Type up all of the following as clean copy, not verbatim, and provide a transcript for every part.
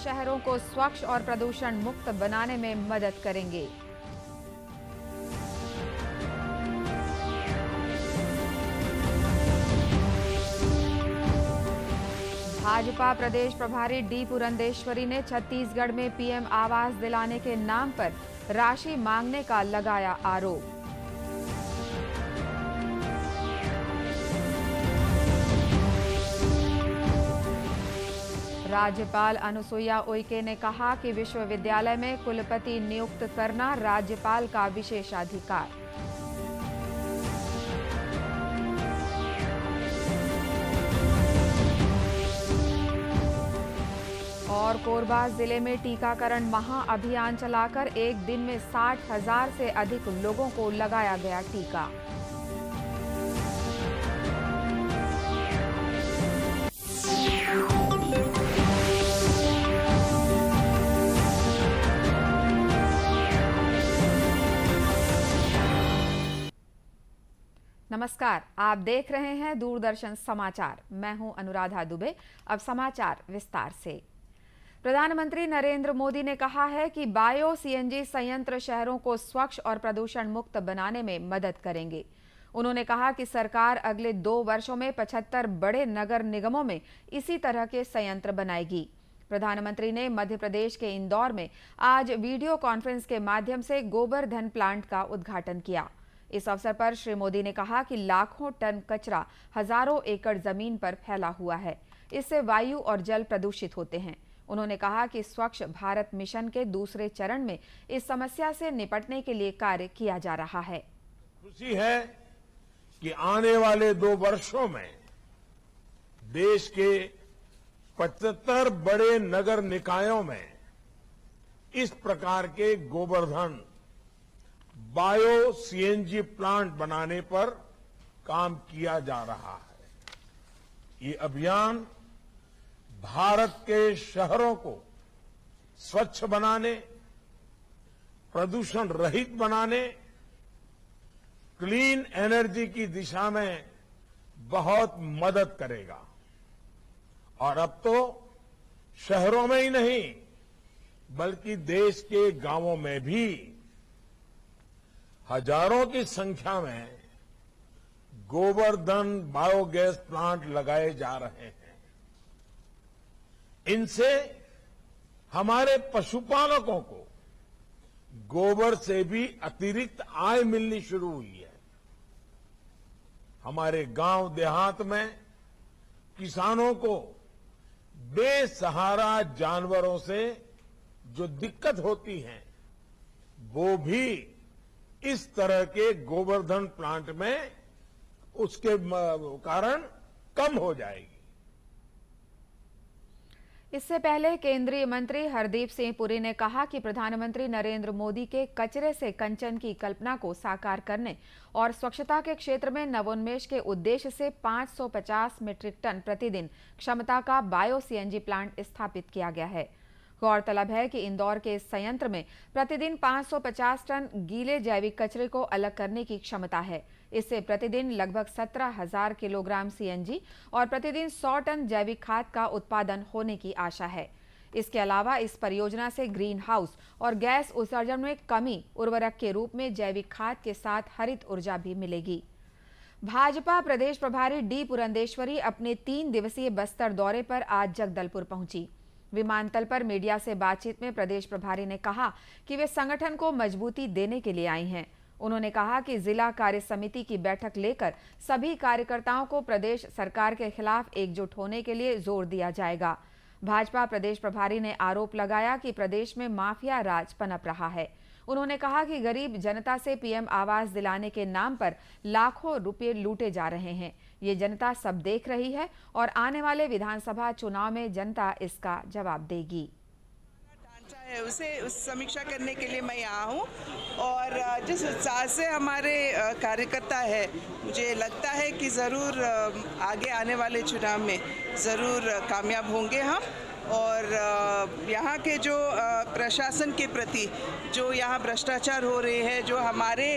शहरों को स्वच्छ और प्रदूषण मुक्त बनाने में मदद करेंगे। भाजपा प्रदेश प्रभारी डी पुरंदेश्वरी ने छत्तीसगढ़ में पीएम आवास दिलाने के नाम पर राशि मांगने का लगाया आरोप। राज्यपाल अनुसुईया उइके ने कहा कि विश्वविद्यालय में कुलपति नियुक्त करना राज्यपाल का विशेषाधिकार। और कोरबा जिले में टीकाकरण महाअभियान चलाकर एक दिन में 60,000 से अधिक लोगों को लगाया गया टीका। नमस्कार, आप देख रहे हैं दूरदर्शन समाचार। मैं हूं अनुराधा दुबे। अब समाचार विस्तार से। प्रधानमंत्री नरेंद्र मोदी ने कहा है कि बायो सीएनजी संयंत्र शहरों को स्वच्छ और प्रदूषण मुक्त बनाने में मदद करेंगे। उन्होंने कहा कि सरकार अगले 2 वर्षों में 75 बड़े नगर निगमों में इसी तरह के संयंत्र बनाएगी। प्रधानमंत्री ने मध्य प्रदेश के इंदौर में आज वीडियो कॉन्फ्रेंस के माध्यम से गोबरधन प्लांट का उद्घाटन किया। इस अवसर पर श्री मोदी ने कहा कि लाखों टन कचरा हजारों एकड़ जमीन पर फैला हुआ है। इससे वायु और जल प्रदूषित होते हैं। उन्होंने कहा कि स्वच्छ भारत मिशन के दूसरे चरण में इस समस्या से निपटने के लिए कार्य किया जा रहा है। खुशी है कि आने वाले 2 वर्षों में देश के 75 बड़े नगर निकायों में इस प्रकार के गोबरधन बायो सीएनजी प्लांट बनाने पर काम किया जा रहा है। ये अभियान भारत के शहरों को स्वच्छ बनाने, प्रदूषण रहित बनाने, क्लीन एनर्जी की दिशा में बहुत मदद करेगा। और अब तो शहरों में ही नहीं बल्कि देश के गांवों में भी हजारों की संख्या में गोबरधन बायोगैस प्लांट लगाए जा रहे हैं। इनसे हमारे पशुपालकों को गोबर से भी अतिरिक्त आय मिलनी शुरू हुई है। हमारे गांव देहात में किसानों को बेसहारा जानवरों से जो दिक्कत होती है वो भी इस तरह के गोबरधन प्लांट में उसके कारण कम हो जाएगी। इससे पहले केंद्रीय मंत्री हरदीप सिंह पुरी ने कहा कि प्रधानमंत्री नरेंद्र मोदी के कचरे से कंचन की कल्पना को साकार करने और स्वच्छता के क्षेत्र में नवोन्मेष के उद्देश्य से 550 मीट्रिक टन प्रतिदिन क्षमता का बायो सीएनजी प्लांट स्थापित किया गया है। गौरतलब है कि इंदौर के इस संयंत्र में प्रतिदिन 550 टन गीले जैविक कचरे को अलग करने की क्षमता है। इससे प्रतिदिन लगभग 17,000 किलोग्राम सीएनजी और प्रतिदिन 100 टन जैविक खाद का उत्पादन होने की आशा है। इसके अलावा इस परियोजना से ग्रीन हाउस और गैस उत्सर्जन में कमी, उर्वरक के रूप में जैविक खाद के साथ हरित ऊर्जा भी मिलेगी। भाजपा प्रदेश प्रभारी डी पुरंदेश्वरी अपने 3 दिवसीय बस्तर दौरे पर आज जगदलपुर पहुंची। विमानतल पर मीडिया से बातचीत में प्रदेश प्रभारी ने कहा कि वे संगठन को मजबूती देने के लिए आई हैं। उन्होंने कहा कि जिला कार्य समिति की बैठक लेकर सभी कार्यकर्ताओं को प्रदेश सरकार के खिलाफ एकजुट होने के लिए जोर दिया जाएगा। भाजपा प्रदेश प्रभारी ने आरोप लगाया कि प्रदेश में माफिया राज पनप रहा है। उन्होंने कहा कि गरीब जनता से पीएम आवास दिलाने के नाम पर लाखों रुपए लूटे जा रहे हैं। ये जनता सब देख रही है और आने वाले विधानसभा चुनाव में जनता इसका जवाब देगी। है उसे उस समीक्षा करने के लिए मैं यहाँ हूँ और जिस उत्साह से हमारे कार्यकर्ता है, मुझे लगता है कि ज़रूर आगे आने वाले चुनाव में ज़रूर कामयाब होंगे हम। और यहाँ के जो प्रशासन के प्रति जो यहाँ भ्रष्टाचार हो रहे हैं, जो हमारे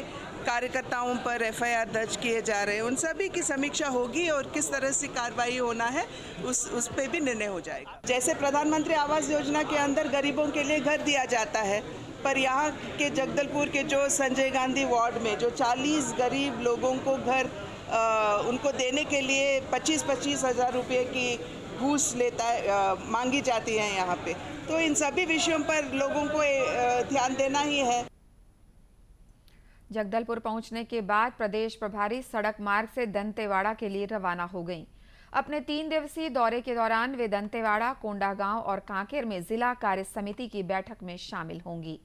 कार्यकर्ताओं पर एफआईआर दर्ज किए जा रहे हैं, उन सभी की समीक्षा होगी और किस तरह से कार्रवाई होना है उस पे भी निर्णय हो जाएगा। जैसे प्रधानमंत्री आवास योजना के अंदर गरीबों के लिए घर दिया जाता है, पर यहाँ के जगदलपुर के जो संजय गांधी वार्ड में जो 40 गरीब लोगों को घर उनको देने के लिए 25-25 हज़ार रुपये की घूस मांगी जाती है यहाँ पे, तो इन सभी विषयों पर लोगों को ध्यान देना ही है। जगदलपुर पहुंचने के बाद प्रदेश प्रभारी सड़क मार्ग से दंतेवाड़ा के लिए रवाना हो गईं। अपने 3 दिवसीय दौरे के दौरान वे दंतेवाड़ा, कोंडागांव और कांकेर में जिला कार्य समिति की बैठक में शामिल होंगी।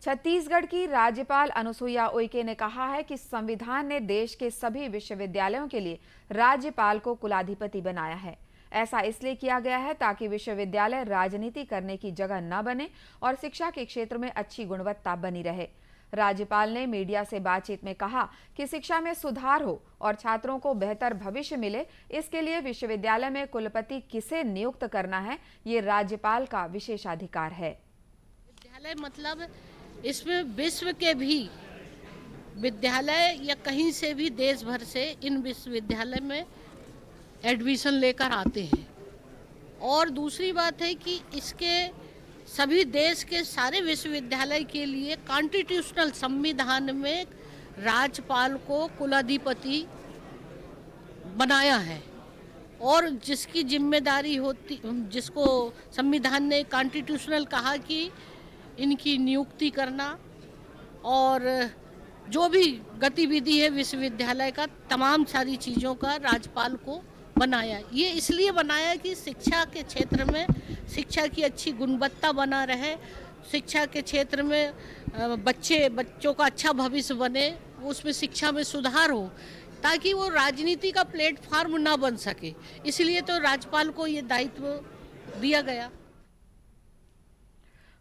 छत्तीसगढ़ की राज्यपाल अनुसुईया उइके ने कहा है कि संविधान ने देश के सभी विश्वविद्यालयों के लिए राज्यपाल को कुलाधिपति बनाया है। ऐसा इसलिए किया गया है ताकि विश्वविद्यालय राजनीति करने की जगह न बने और शिक्षा के क्षेत्र में अच्छी गुणवत्ता बनी रहे। राज्यपाल ने मीडिया से बातचीत में कहा कि शिक्षा में सुधार हो और छात्रों को बेहतर भविष्य मिले, इसके लिए विश्वविद्यालय में कुलपति किसे नियुक्त करना है, ये राज्यपाल का विशेषाधिकार है। विद्यालय मतलब इसमें विश्व के भी विद्यालय या कहीं से भी देश भर से इन विश्वविद्यालय में एडमिशन लेकर आते हैं। और दूसरी बात है कि इसके सभी देश के सारे विश्वविद्यालय के लिए कॉन्स्टिट्यूशनल संविधान में राज्यपाल को कुलाधिपति बनाया है और जिसकी जिम्मेदारी होती, जिसको संविधान ने कॉन्स्टिट्यूशनल कहा कि इनकी नियुक्ति करना और जो भी गतिविधि है विश्वविद्यालय का, तमाम सारी चीज़ों का राज्यपाल को बनाया। ये इसलिए बनाया कि शिक्षा के क्षेत्र में शिक्षा की अच्छी गुणवत्ता बना रहे, शिक्षा के क्षेत्र में बच्चों का अच्छा भविष्य बने, उसमें शिक्षा में सुधार हो, ताकि वो राजनीति का प्लेटफॉर्म ना बन सके। इसलिए तो राज्यपाल को ये दायित्व दिया गया।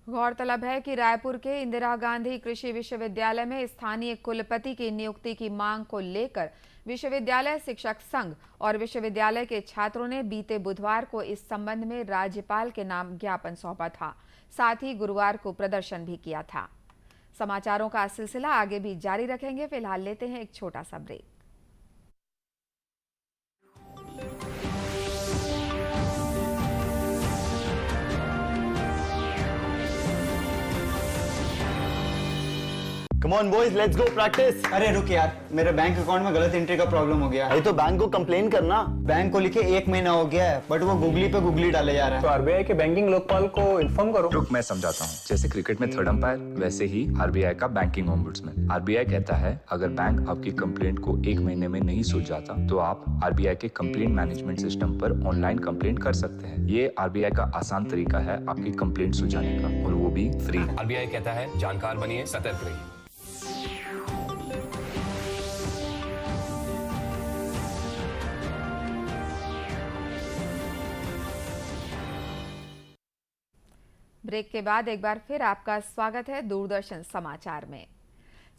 गौरतलब है कि रायपुर के इंदिरा गांधी कृषि विश्वविद्यालय में स्थानीय कुलपति की नियुक्ति की मांग को लेकर विश्वविद्यालय शिक्षक संघ और विश्वविद्यालय के छात्रों ने बीते बुधवार को इस संबंध में राज्यपाल के नाम ज्ञापन सौंपा था। साथ ही गुरुवार को प्रदर्शन भी किया था। समाचारों का सिलसिला आगे भी जारी रखेंगे। फिलहाल लेते हैं एक छोटा सा break. Come on boys, let's go practice. अरे रुक यार, मेरे बैंक अकाउंट में गलत एंट्री का प्रॉब्लम हो गया है। अरे तो बैंक को कंप्लेन करना। बैंक को लिखे 1 महीना हो गया है, बट वो गूगली पे गूगली डाले जा रहा है। तो आरबीआई के बैंकिंग लोकपाल को इन्फॉर्म करो। रुक, मैं समझाता हूँ। जैसे क्रिकेट में थर्ड अंपायर, वैसे ही आरबीआई का बैंकिंग ओम्बुड्समैन। आरबीआई कहता है अगर बैंक आपकी कंप्लेंट को 1 महीने में नहीं सुलझाता तो आप आरबीआई के कंप्लेंट मैनेजमेंट सिस्टम पर ऑनलाइन कंप्लेंट कर सकते हैं। ये आरबीआई का आसान तरीका है आपकी कंप्लेंट सुलझाने का, और वो भी फ्री। आरबीआई कहता है जानकार बनिए, सतर्क रहिए। ब्रेक के बाद एक बार फिर आपका स्वागत है दूरदर्शन समाचार में।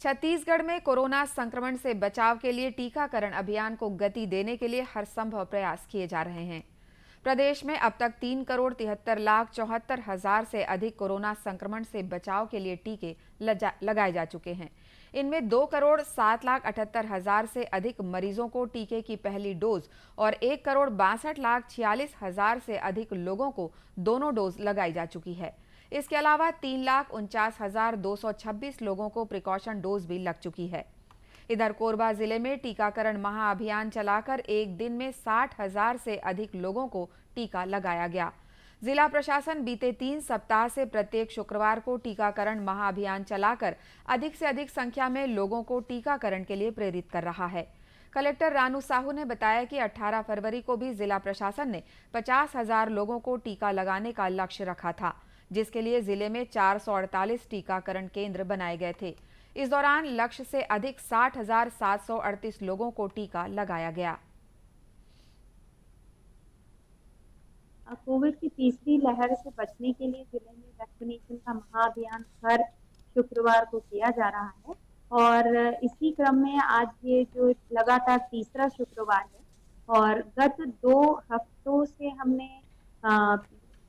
छत्तीसगढ़ में कोरोना संक्रमण से बचाव के लिए टीकाकरण अभियान को गति देने के लिए हर संभव प्रयास किए जा रहे हैं। प्रदेश में अब तक 3,73,74,000 से अधिक कोरोना संक्रमण से बचाव के लिए टीके लगाए जा चुके हैं। इनमें 2,07,78,000 से अधिक मरीजों को टीके की पहली डोज और 1,62,46,000 से अधिक लोगों को दोनों डोज लगाई जा चुकी है। इसके अलावा 3,49,226 लोगों को प्रिकॉशन डोज भी लग चुकी है। इधर कोरबा जिले में टीकाकरण महाअभियान चलाकर एक दिन में 60,000 से अधिक लोगों को टीका लगाया गया। जिला प्रशासन बीते 3 सप्ताह से प्रत्येक शुक्रवार को टीकाकरण महाअभियान चलाकर अधिक से अधिक संख्या में लोगों को टीकाकरण के लिए प्रेरित कर रहा है। कलेक्टर रानू साहू ने बताया कि 18 फरवरी को भी जिला प्रशासन ने 50,000 लोगों को टीका लगाने का लक्ष्य रखा था, जिसके लिए जिले में 448 टीकाकरण केंद्र बनाए गए थे। इस दौरान लक्ष्य से अधिक 60,738 लोगों को टीका लगाया गया। कोविड की तीसरी लहर से बचने के लिए जिले में वैक्सीनेशन का महाअभियान हर शुक्रवार को किया जा रहा है और इसी क्रम में आज ये जो लगातार तीसरा शुक्रवार है और गत 2 हफ्तों से हमने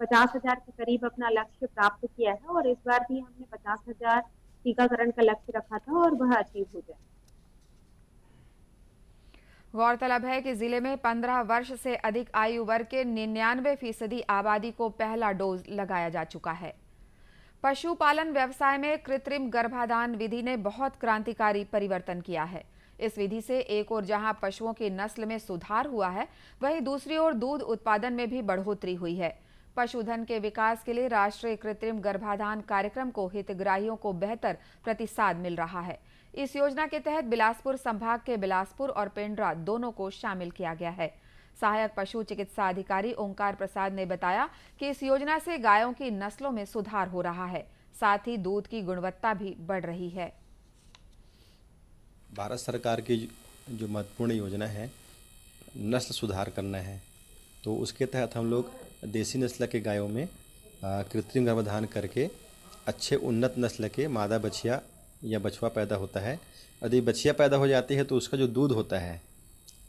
50,000 के करीब अपना लक्ष्य प्राप्त किया है और इस बार भी हमने 50,000 टीकाकरण का लक्ष्य रखा था और वह अचीव हो जाए। गौरतलब है कि जिले में 15 वर्ष से अधिक आयु वर्ग के 99% आबादी को पहला डोज लगाया जा चुका है। पशुपालन व्यवसाय में कृत्रिम गर्भाधान विधि ने बहुत क्रांतिकारी परिवर्तन किया है। इस विधि से एक ओर जहां पशुओं की नस्ल में सुधार हुआ है, वहीं दूसरी ओर दूध उत्पादन में भी बढ़ोतरी हुई है। पशुधन के विकास के लिए राष्ट्रीय कृत्रिम गर्भाधान कार्यक्रम को हितग्राहियों को बेहतर प्रतिसाद मिल रहा है। इस योजना के तहत बिलासपुर संभाग के बिलासपुर और पेंड्रा दोनों को शामिल किया गया है। सहायक पशु चिकित्सा अधिकारी ओंकार प्रसाद ने बताया कि इस योजना से गायों की नस्लों में सुधार हो रहा है, साथ ही दूध की गुणवत्ता भी बढ़ रही है। भारत सरकार की जो महत्वपूर्ण योजना है नस्ल सुधार करना है, तो उसके तहत हम लोग देसी नस्ल के गायों में कृत्रिम गर्भाधान करके अच्छे उन्नत नस्ल के मादा बछिया या बछवा पैदा होता है। यदि बछिया पैदा हो जाती है तो उसका जो दूध होता है,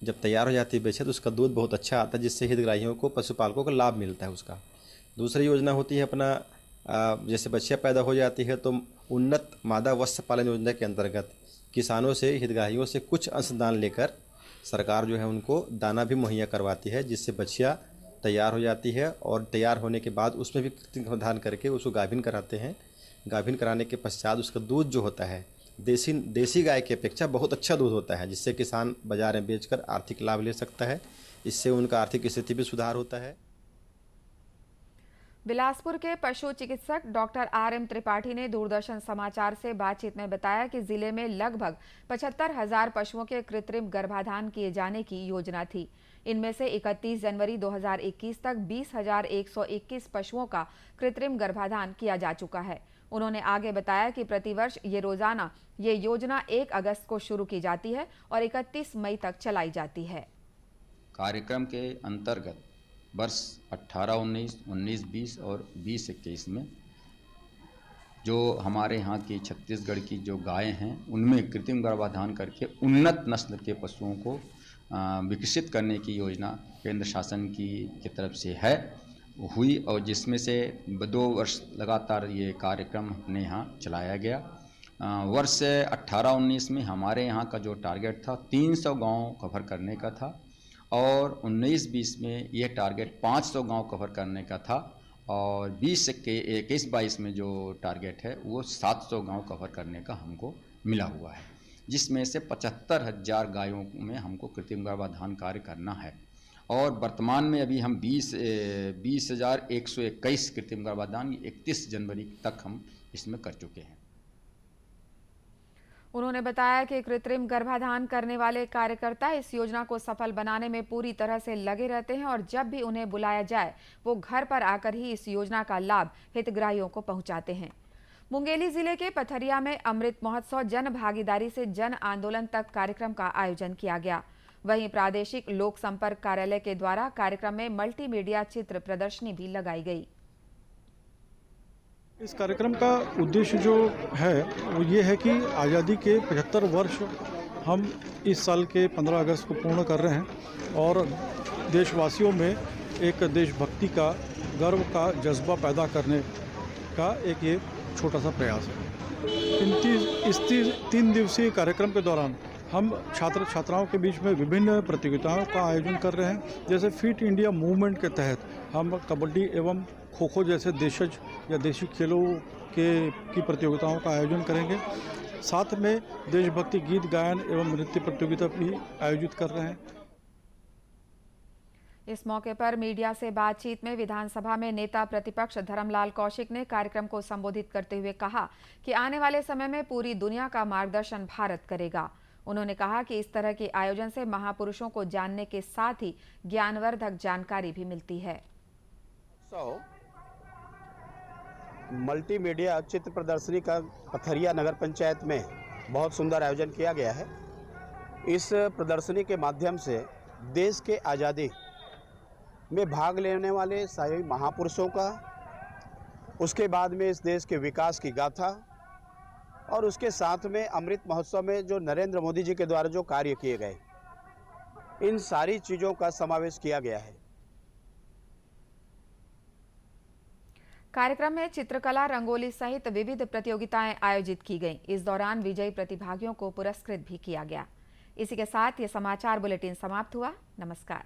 जब तैयार हो जाती है बछिया तो उसका दूध बहुत अच्छा आता है, जिससे हितग्राहियों को पशुपालकों को लाभ मिलता है उसका। दूसरी योजना होती है अपना जैसे बछिया पैदा हो जाती है तो उन्नत मादा वत्स्य पालन योजना के अंतर्गत किसानों से हितग्राहियों से कुछ अंशदान लेकर सरकार जो है उनको दाना भी मुहैया करवाती है, जिससे बछिया तैयार हो जाती है और तैयार होने के बाद उसमें भी कृत्रिम गर्भाधान करके उसको गाभिन कराते हैं। गाभिन कराने के पश्चात उसका दूध जो होता है देसी गाय की अपेक्षा बहुत अच्छा दूध होता है, जिससे किसान बाजार में बेचकर आर्थिक लाभ ले सकता है। इससे उनका आर्थिक स्थिति भी सुधार होता है। बिलासपुर के पशु चिकित्सक डॉक्टर RM त्रिपाठी ने दूरदर्शन समाचार से बातचीत में बताया कि जिले में लगभग 75,000 पशुओं के कृत्रिम गर्भाधान किए जाने की योजना थी। इनमें से 31 जनवरी 2021 तक 20,121 पशुओं का कृत्रिम गर्भाधान किया जा चुका है। उन्होंने आगे बताया कि प्रतिवर्ष ये योजना 1 अगस्त को शुरू की जाती है और 31 मई तक चलाई जाती है। कार्यक्रम के अंतर्गत वर्ष 18-19, 19-20 और 20-21 में जो हमारे यहाँ की छत्तीसगढ़ की जो गायें हैं उनमें कृत्रिम गर्भाधान करके उन्नत नस्ल के पशुओं को विकसित करने की योजना केंद्र शासन की तरफ से है हुई, और जिसमें से 2 वर्ष लगातार ये कार्यक्रम अपने यहाँ चलाया गया। वर्ष 18-19 में हमारे यहाँ का जो टारगेट था 300 गांव कवर करने का था और 19-20 में यह टारगेट 500 गांव कवर करने का था और 20-21 में जो टारगेट है वो 700 गांव कवर करने का हमको मिला हुआ है, जिसमें से 75,000 गायों में हमको कृत्रिम गर्भाधान कार्य करना है और वर्तमान में अभी हम 20,121 कृत्रिम गर्भाधान 31 जनवरी तक हम इसमें कर चुके हैं। उन्होंने बताया कि कृत्रिम गर्भाधान करने वाले कार्यकर्ता इस योजना को सफल बनाने में पूरी तरह से लगे रहते हैं और जब भी उन्हें बुलाया जाए वो घर पर आकर ही इस योजना का लाभ हितग्राहियों को पहुंचाते हैं। मुंगेली जिले के पथरिया में अमृत महोत्सव जन भागीदारी से जन आंदोलन तक कार्यक्रम का आयोजन किया गया। वहीं प्रादेशिक लोक संपर्क कार्यालय के द्वारा कार्यक्रम में मल्टीमीडिया चित्र प्रदर्शनी भी लगाई गई। इस कार्यक्रम का उद्देश्य जो है वो ये है कि आज़ादी के 75 वर्ष हम इस साल के 15 अगस्त को पूर्ण कर रहे हैं और देशवासियों में एक देशभक्ति का गर्व का जज्बा पैदा करने का एक ये छोटा सा प्रयास है। इस 3 दिवसीय कार्यक्रम के दौरान हम छात्र छात्राओं के बीच में विभिन्न प्रतियोगिताओं का आयोजन कर रहे हैं। जैसे फिट इंडिया मूवमेंट के तहत हम कबड्डी एवं खो खो जैसे देशज या देशी खेलों की प्रतियोगिताओं का आयोजन करेंगे। साथ में देशभक्ति गीत गायन एवं नृत्य प्रतियोगिता भी आयोजित कर रहे हैं। इस मौके पर मीडिया से बातचीत में विधानसभा में नेता प्रतिपक्ष धर्मलाल कौशिक ने कार्यक्रम को संबोधित करते हुए कहा कि आने वाले समय में पूरी दुनिया का मार्गदर्शन भारत करेगा। उन्होंने कहा कि इस तरह के आयोजन से महापुरुषों को जानने के साथ ही ज्ञानवर्धक जानकारी भी मिलती है। मल्टीमीडिया चित्र प्रदर्शनी का पथरिया नगर पंचायत में बहुत सुंदर आयोजन किया गया है। इस प्रदर्शनी के माध्यम से देश के आज़ादी में भाग लेने वाले सभी महापुरुषों का, उसके बाद में इस देश के विकास की गाथा और उसके साथ में अमृत महोत्सव में जो नरेंद्र मोदी जी के द्वारा जो कार्य किए गए, इन सारी चीज़ों का समावेश किया गया है। कार्यक्रम में चित्रकला, रंगोली सहित विविध प्रतियोगिताएं आयोजित की गईं। इस दौरान विजयी प्रतिभागियों को पुरस्कृत भी किया गया। इसी के साथ ये समाचार बुलेटिन समाप्त हुआ। नमस्कार।